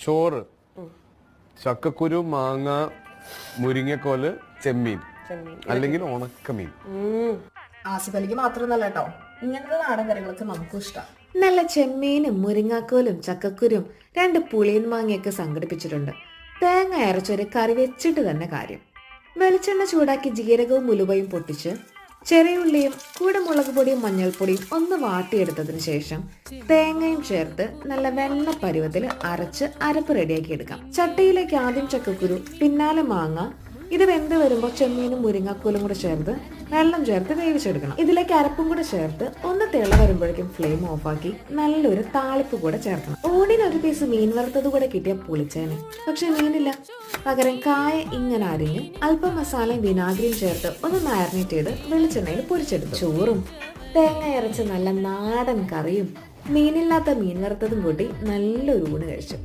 ചോറ്, ചക്കക്കുരു, മാങ്ങ, മുരിങ്ങക്കോല്, ചെമ്മീൻ അല്ലെങ്കിൽ ഉണക്കമീൻ. ആസിഫലിക്ക് മാത്രമല്ല കേട്ടോ, ഇങ്ങനത്തെ നാടൻ കറികളൊക്കെ നമുക്കും ഇഷ്ടം. നല്ല ചെമ്മീനും മുരിങ്ങാക്കോലും ചക്കക്കുരും 2 പുളിയൻ മാങ്ങയൊക്കെ സംഘടിപ്പിച്ചിട്ടുണ്ട്. തേങ്ങ അരച്ചൊരു കറി വെച്ചിട്ട് തന്നെ കാര്യം. വെളിച്ചെണ്ണ ചൂടാക്കി ജീരകവും ഉലുവയും പൊട്ടിച്ച് ചെറിയ ഉള്ളിയും കൂടെ മുളക് പൊടിയും മഞ്ഞൾപ്പൊടിയും ഒന്ന് വാട്ടിയെടുത്തതിന് ശേഷം തേങ്ങയും ചേർത്ത് നല്ല വെണ്ണ പരുവത്തിൽ അരച്ച് അരപ്പ് റെഡിയാക്കി എടുക്കാം. ചട്ടിയിലേക്ക് ആദ്യം ചക്കക്കുരു, പിന്നാലെ മാങ്ങ. ഇത് വെന്ത് വരുമ്പോൾ ചെമ്മീനും മുരിങ്ങാക്കോലും കൂടെ ചേർത്ത് വെള്ളം ചേർത്ത് വേവിച്ചെടുക്കണം. ഇതിലേക്ക് അരപ്പും കൂടെ ചേർത്ത് ഒന്ന് തിള വരുമ്പോഴേക്കും ഫ്ലെയിം ഓഫാക്കി നല്ലൊരു താളിപ്പ് കൂടെ ചേർക്കണം. ഊണിന് ഒരു പീസ് മീൻ വറുത്തത് കൂടെ കിട്ടിയ പുളിച്ചേനെ. പക്ഷെ മീനില്ല. പകരം കായ ഇങ്ങനെ അരിഞ്ഞ് അല്പം മസാലയും വിനാഗിരിയും ചേർത്ത് ഒന്ന് മാരിനേറ്റ് ചെയ്ത് വെളിച്ചെണ്ണയിൽ പൊരിച്ചെടുത്തു. ചോറും തേങ്ങ അരച്ച് നല്ല നാടൻ കറിയും മീനില്ലാത്ത മീൻ വറുത്തതും കൂട്ടി നല്ലൊരു ഊണ് കഴിച്ചു.